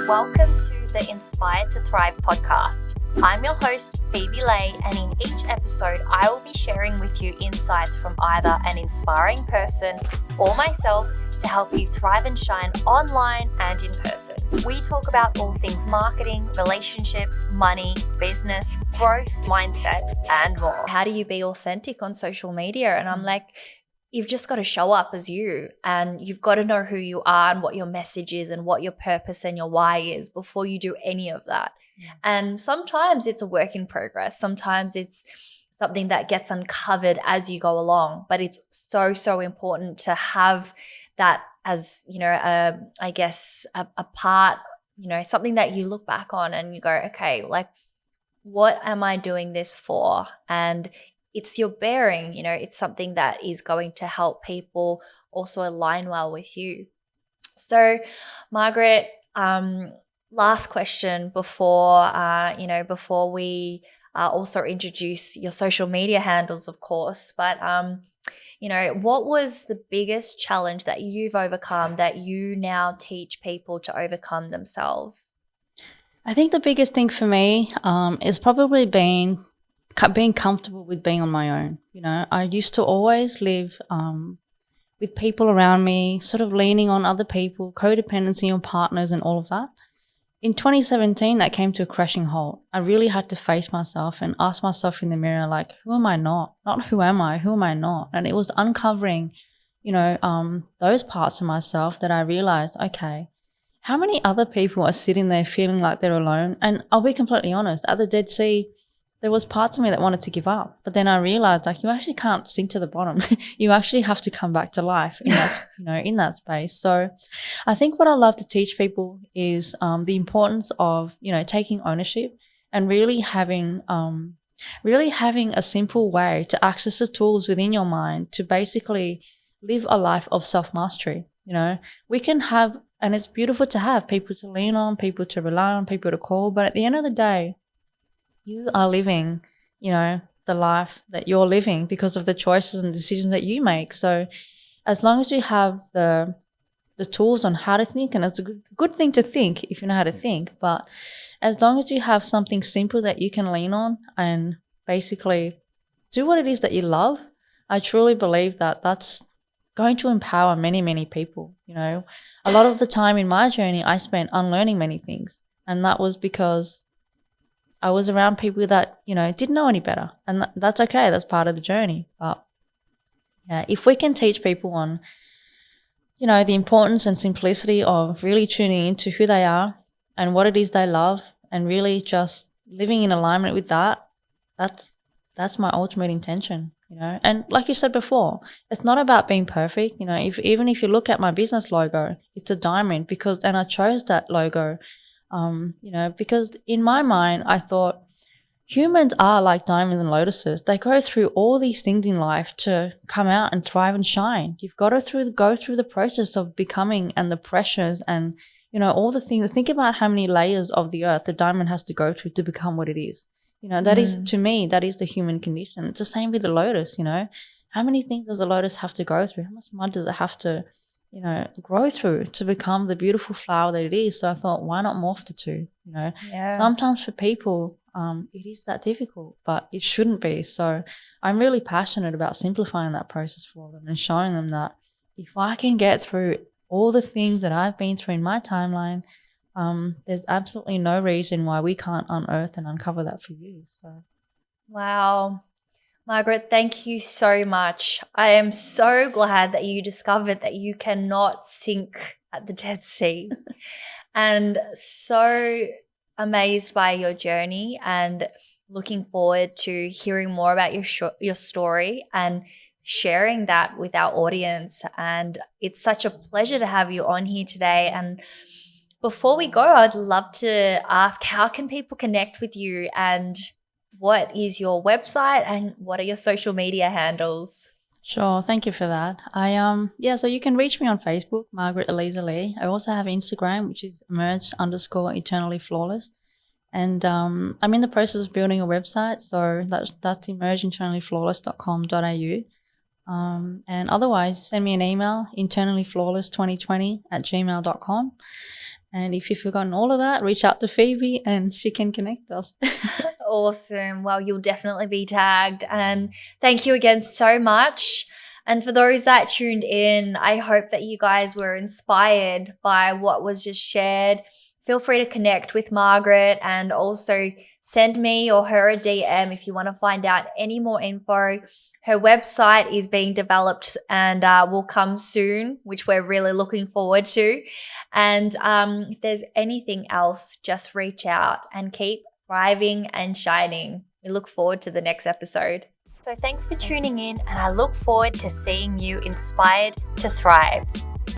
Welcome to the Inspired to Thrive podcast. I'm your host, Phoebe Lay, and in each episode, I will be sharing with you insights from either an inspiring person or myself to help you thrive and shine online and in person. We talk about all things marketing, relationships, money, business, growth, mindset, and more. How do you be authentic on social media? And I'm like, you've just got to show up as you, and you've got to know who you are and what your message is and what your purpose and your why is before you do any of that. Yeah. And sometimes it's a work in progress. Sometimes it's something that gets uncovered as you go along, but it's so important to have that as, I guess a part, something that you look back on and you go, okay, like, what am I doing this for? And it's your bearing, it's something that is going to help people also align well with you. So, Margaret, last question before we also introduce your social media handles, of course. But, what was the biggest challenge that you've overcome that you now teach people to overcome themselves? I think the biggest thing for me is probably being comfortable with being on my own. I used to always live with people around me, sort of leaning on other people, codependency on partners and all of that. In 2017, that came to a crashing halt. I really had to face myself and ask myself in the mirror, like, who am I not? Not who am I? Who am I not? And it was uncovering, those parts of myself that I realized, okay, how many other people are sitting there feeling like they're alone? And I'll be completely honest, at the Dead Sea, there was parts of me that wanted to give up. But then I realized, like, you actually can't sink to the bottom. You actually have to come back to life in that, in that space. So I think what I love to teach people is the importance of, taking ownership and really having a simple way to access the tools within your mind to basically live a life of self-mastery. We can have, and it's beautiful to have people to lean on, people to rely on, people to call. But at the end of the day, you are living, the life that you're living because of the choices and decisions that you make. So as long as you have the tools on how to think, and it's a good thing to think if you know how to think, but as long as you have something simple that you can lean on and basically do what it is that you love, I truly believe that that's going to empower many, many people. A lot of the time in my journey, I spent unlearning many things, and that was because I was around people that, didn't know any better, and that's okay. That's part of the journey. But yeah, if we can teach people on, the importance and simplicity of really tuning into who they are and what it is they love, and really just living in alignment with that, that's my ultimate intention. And like you said before, it's not about being perfect. Even if you look at my business logo, it's a diamond and I chose that logo. Because in my mind, I thought humans are like diamonds and lotuses. They go through all these things in life to come out and thrive and shine. You've got to go through the process of becoming, and the pressures and, all the things. Think about how many layers of the earth the diamond has to go through to become what it is. That is, to me, that is the human condition. It's the same with the lotus, How many things does a lotus have to go through? How much mud does it have to grow through to become the beautiful flower that it is? So I thought, why not morph the two? Yeah. Sometimes for people, it is that difficult, but it shouldn't be. So I'm really passionate about simplifying that process for them and showing them that if I can get through all the things that I've been through in my timeline, there's absolutely no reason why we can't unearth and uncover that for you. So, wow. Margaret, thank you so much. I am so glad that you discovered that you cannot sink at the Dead Sea, and so amazed by your journey, and looking forward to hearing more about your story and sharing that with our audience. And it's such a pleasure to have you on here today. And before we go, I'd love to ask, how can people connect with you, and what is your website, and what are your social media handles? Sure, thank you for that. So you can reach me on Facebook, Margaret Elise Lee. I also have Instagram, which is emerge_eternally_flawless. And I'm in the process of building a website, so that's emergeinternallyflawless.com.au. And otherwise, send me an email, internallyflawless2020@gmail.com. And if you've forgotten all of that, reach out to Phoebe and she can connect us. Awesome. Well, you'll definitely be tagged. And thank you again so much. And for those that tuned in, I hope that you guys were inspired by what was just shared. Feel free to connect with Margaret and also send me or her a DM if you want to find out any more info. Her website is being developed and will come soon, which we're really looking forward to. And if there's anything else, just reach out and keep thriving and shining. We look forward to the next episode. So thanks for tuning in, and I look forward to seeing you inspired to thrive.